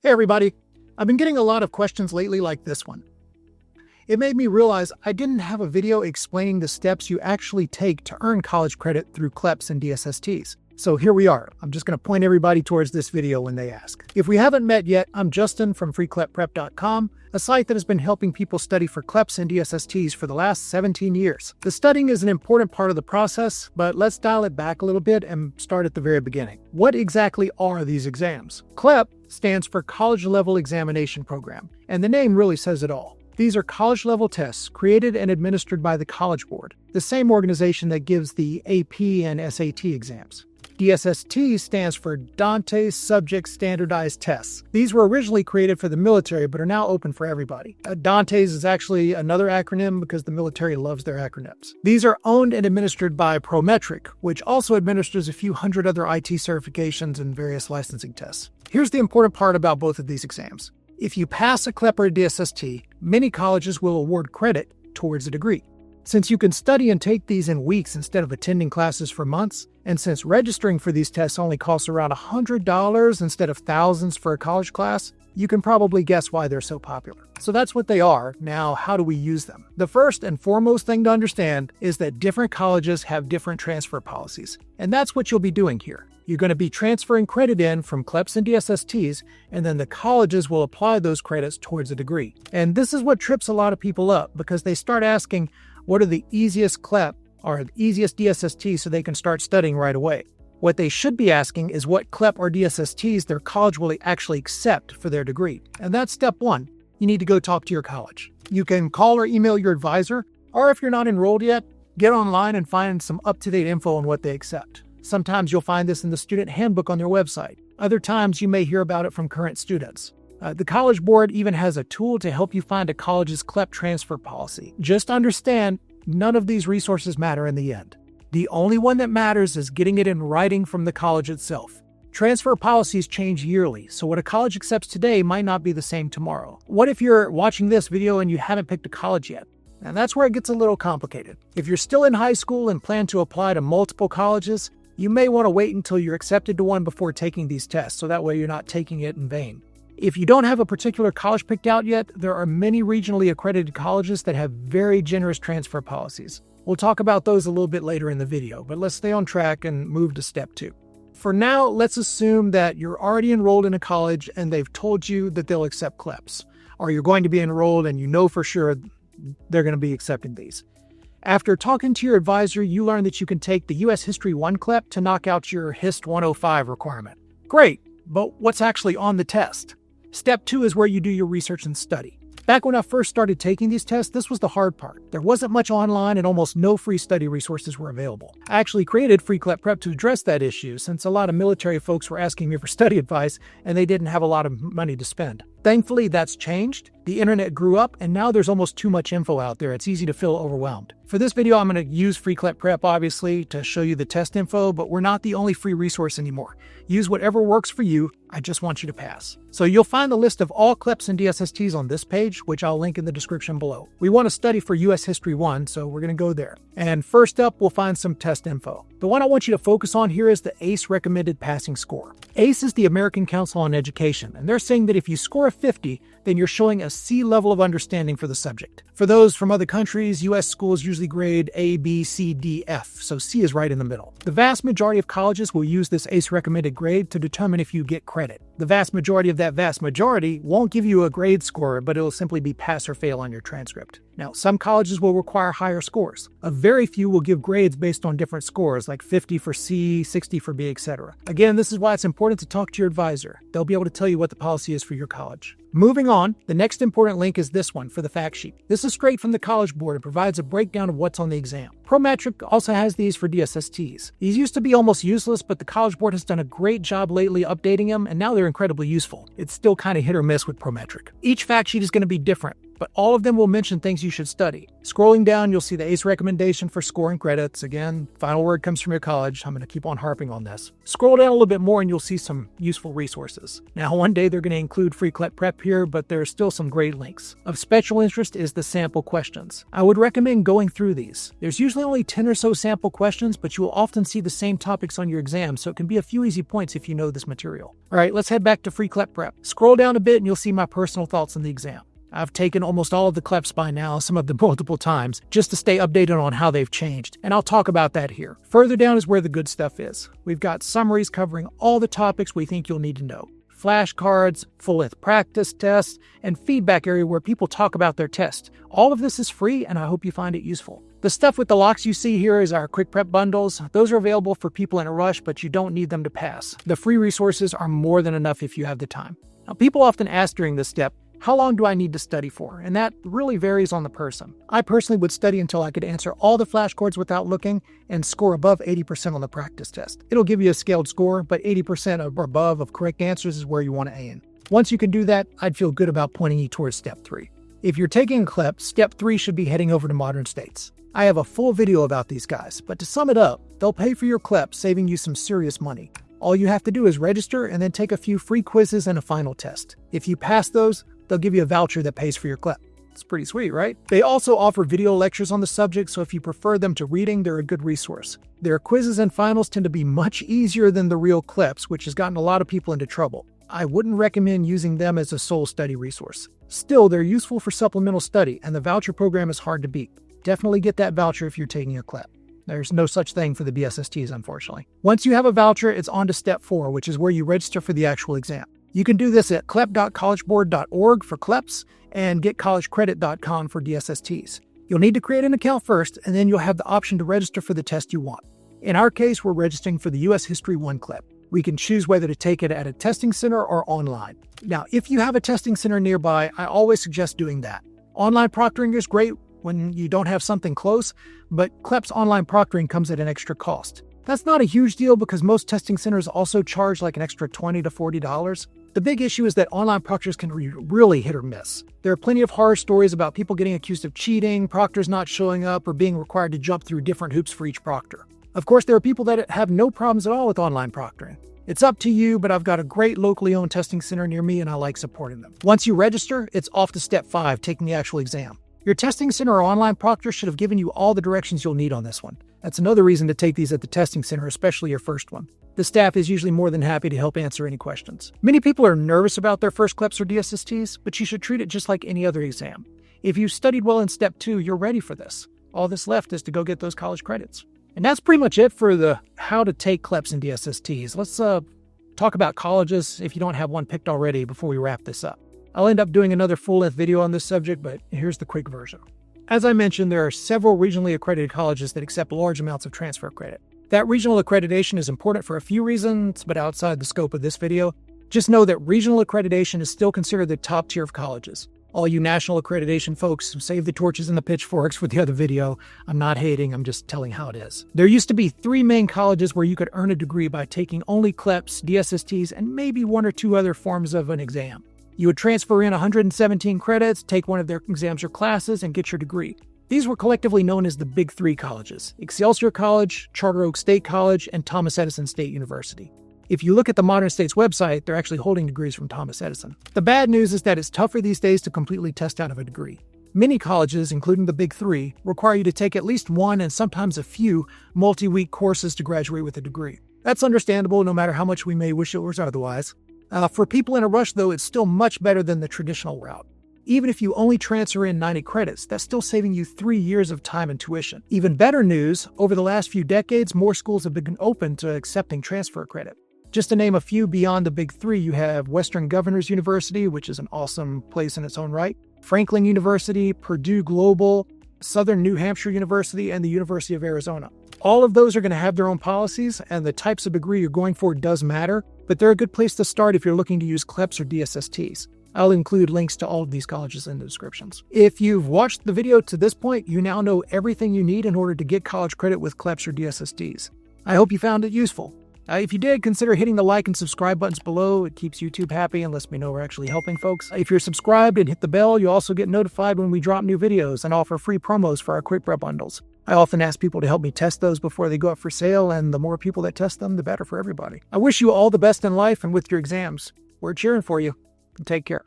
Hey everybody, I've been getting a lot of questions lately like this one. It made me realize I didn't have a video explaining the steps you actually take to earn college credit through CLEPs and DSSTs. So here we are. I'm just going to point everybody towards this video when they ask. If we haven't met yet, I'm Justin from Free-Clep-Prep.com, a site that has been helping people study for CLEPs and DSSTs for the last 17 years. The studying is an important part of the process, but let's dial it back a little bit and start at the very beginning. What exactly are these exams? CLEP stands for College Level Examination Program, and the name really says it all. These are college-level tests created and administered by the College Board, the same organization that gives the AP and SAT exams. DSST stands for Dante's Subject Standardized Tests. These were originally created for the military, but are now open for everybody. Dante's is actually another acronym because the military loves their acronyms. These are owned and administered by Prometric, which also administers a few hundred other IT certifications and various licensing tests. Here's the important part about both of these exams. If you pass a CLEP or a DSST, many colleges will award credit towards a degree. Since you can study and take these in weeks instead of attending classes for months, and since registering for these tests only costs around $100 instead of thousands for a college class, you can probably guess why they're so popular. So that's what they are. Now, how do we use them? The first and foremost thing to understand is that different colleges have different transfer policies, and that's what you'll be doing here. You're going to be transferring credit in from CLEPs and DSSTs, and then the colleges will apply those credits towards a degree. And this is what trips a lot of people up because they start asking, what are the easiest CLEP or the easiest DSST so they can start studying right away? What they should be asking is what CLEP or DSSTs their college will actually accept for their degree. And that's step one. You need to go talk to your college. You can call or email your advisor, or if you're not enrolled yet, get online and find some up-to-date info on what they accept. Sometimes you'll find this in the student handbook on their website. Other times you may hear about it from current students. The College Board even has a tool to help you find a college's CLEP transfer policy. Just understand, none of these resources matter in the end. The only one that matters is getting it in writing from the college itself. Transfer policies change yearly, so what a college accepts today might not be the same tomorrow. What if you're watching this video and you haven't picked a college yet? And that's where it gets a little complicated. If you're still in high school and plan to apply to multiple colleges, you may want to wait until you're accepted to one before taking these tests, so that way you're not taking it in vain. If you don't have a particular college picked out yet, there are many regionally accredited colleges that have very generous transfer policies. We'll talk about those a little bit later in the video, but let's stay on track and move to step two. For now, let's assume that you're already enrolled in a college and they've told you that they'll accept CLEPs, or you're going to be enrolled and you know for sure they're going to be accepting these. After talking to your advisor, you learn that you can take the U.S. History 1 CLEP to knock out your Hist 105 requirement. Great, but what's actually on the test? Step 2 is where you do your research and study. Back when I first started taking these tests, this was the hard part. There wasn't much online and almost no free study resources were available. I actually created Free-Clep-Prep to address that issue since a lot of military folks were asking me for study advice and they didn't have a lot of money to spend. Thankfully, that's changed. The internet grew up and now there's almost too much info out there. It's easy to feel overwhelmed. For this video, I'm going to use Free-Clep-Prep obviously to show you the test info, but we're not the only free resource anymore. Use whatever works for you. I just want you to pass. So you'll find the list of all CLEPs and DSSTs on this page, which I'll link in the description below. We want to study for U.S. History 1, so we're going to go there. And first up, we'll find some test info. The one I want you to focus on here is the ACE recommended passing score. ACE is the American Council on Education, and they're saying that if you score a 50, then you're showing a C level of understanding for the subject. For those from other countries, U.S. schools usually grade A, B, C, D, F, so C is right in the middle. The vast majority of colleges will use this ACE recommended grade to determine if you get credit. The vast majority of that vast majority won't give you a grade score, but it'll simply be pass or fail on your transcript. Now, some colleges will require higher scores. A very few will give grades based on different scores, like 50 for C, 60 for B, etc. Again, this is why it's important to talk to your advisor. They'll be able to tell you what the policy is for your college. Moving on, the next important link is this one for the fact sheet. This is straight from the College Board and provides a breakdown of what's on the exam. Prometric also has these for DSSTs. These used to be almost useless, but the College Board has done a great job lately updating them, and now they're incredibly useful. It's still kind of hit or miss with Prometric. Each fact sheet is going to be different. but all of them will mention things you should study. Scrolling down, you'll see the ACE recommendation for scoring credits. Again, final word comes from your college. I'm going to keep on harping on this. Scroll down a little bit more and you'll see some useful resources. Now, one day they're going to include Free-Clep-Prep here, but there are still some great links. Of special interest is the sample questions. I would recommend going through these. There's usually only 10 or so sample questions, but you will often see the same topics on your exam, so it can be a few easy points if you know this material. All right, let's head back to Free-Clep-Prep. Scroll down a bit and you'll see my personal thoughts on the exam. I've taken almost all of the CLEPs by now, some of them multiple times, just to stay updated on how they've changed, and I'll talk about that here. Further down is where the good stuff is. We've got summaries covering all the topics we think you'll need to know. Flashcards, full-length practice tests, and feedback area where people talk about their test. All of this is free, and I hope you find it useful. The stuff with the locks you see here is our quick prep bundles. Those are available for people in a rush, but you don't need them to pass. The free resources are more than enough if you have the time. Now, people often ask during this step, how long do I need to study for? And that really varies on the person. I personally would study until I could answer all the flashcards without looking and score above 80% on the practice test. It'll give you a scaled score, but 80% or above of correct answers is where you want to aim. Once you can do that, I'd feel good about pointing you towards step 3. If you're taking a CLEP, step 3 should be heading over to Modern States. I have a full video about these guys, but to sum it up, they'll pay for your CLEP, saving you some serious money. All you have to do is register and then take a few free quizzes and a final test. If you pass those, they'll give you a voucher that pays for your CLEP. It's pretty sweet, right? They also offer video lectures on the subject, so if you prefer them to reading, they're a good resource. Their quizzes and finals tend to be much easier than the real CLEPs, which has gotten a lot of people into trouble. I wouldn't recommend using them as a sole study resource. Still, they're useful for supplemental study, and the voucher program is hard to beat. Definitely get that voucher if you're taking a CLEP. There's no such thing for the DSSTs, unfortunately. Once you have a voucher, it's on to step 4, which is where you register for the actual exam. You can do this at clep.collegeboard.org for CLEPs and getcollegecredit.com for DSSTs. You'll need to create an account first, and then you'll have the option to register for the test you want. In our case, we're registering for the U.S. History 1 CLEP. We can choose whether to take it at a testing center or online. Now, if you have a testing center nearby, I always suggest doing that. Online proctoring is great when you don't have something close, but CLEP's online proctoring comes at an extra cost. That's not a huge deal because most testing centers also charge like an extra $20 to $40. The big issue is that online proctors can really hit or miss. There are plenty of horror stories about people getting accused of cheating, proctors not showing up, or being required to jump through different hoops for each proctor. Of course, there are people that have no problems at all with online proctoring. It's up to you, but I've got a great locally owned testing center near me and I like supporting them. Once you register, it's off to step 5, taking the actual exam. Your testing center or online proctor should have given you all the directions you'll need on this one. That's another reason to take these at the testing center, especially your first one. The staff is usually more than happy to help answer any questions. Many people are nervous about their first CLEPs or DSSTs, but you should treat it just like any other exam. If you studied well in step 2, you're ready for this. All that's left is to go get those college credits. And that's pretty much it for the how to take CLEPs and DSSTs. Let's talk about colleges if you don't have one picked already before we wrap this up. I'll end up doing another full-length video on this subject, but here's the quick version. As I mentioned, there are several regionally accredited colleges that accept large amounts of transfer credit. That regional accreditation is important for a few reasons, but outside the scope of this video. Just know that regional accreditation is still considered the top tier of colleges. All you national accreditation folks, save the torches and the pitchforks for the other video. I'm not hating, I'm just telling how it is. There used to be 3 main colleges where you could earn a degree by taking only CLEPs, DSSTs, and maybe 1 or 2 other forms of an exam. You would transfer in 117 credits, take one of their exams or classes, and get your degree. These were collectively known as the Big 3 colleges: Excelsior College, Charter Oak State College, and Thomas Edison State University. If you look at the Modern States website, they're actually holding degrees from Thomas Edison. The bad news is that it's tougher these days to completely test out of a degree. Many colleges, including the Big 3, require you to take at least 1 and sometimes a few multi-week courses to graduate with a degree. That's understandable no matter how much we may wish it was otherwise. For people in a rush, though, it's still much better than the traditional route. Even if you only transfer in 90 credits, that's still saving you 3 years of time and tuition. Even better news, over the last few decades, more schools have been open to accepting transfer credit. Just to name a few beyond the Big 3, you have Western Governors University, which is an awesome place in its own right, Franklin University, Purdue Global, Southern New Hampshire University, and the University of Arizona. All of those are going to have their own policies, and the types of degree you're going for does matter, but they're a good place to start if you're looking to use CLEPs or DSSTs. I'll include links to all of these colleges in the descriptions. If you've watched the video to this point, you now know everything you need in order to get college credit with CLEPs or DSSTs. I hope you found it useful. If you did, consider hitting the like and subscribe buttons below. It keeps YouTube happy and lets me know we're actually helping folks. If you're subscribed and hit the bell, you also get notified when we drop new videos and offer free promos for our Quick Prep bundles. I often ask people to help me test those before they go up for sale, and the more people that test them, the better for everybody. I wish you all the best in life and with your exams. We're cheering for you. Take care.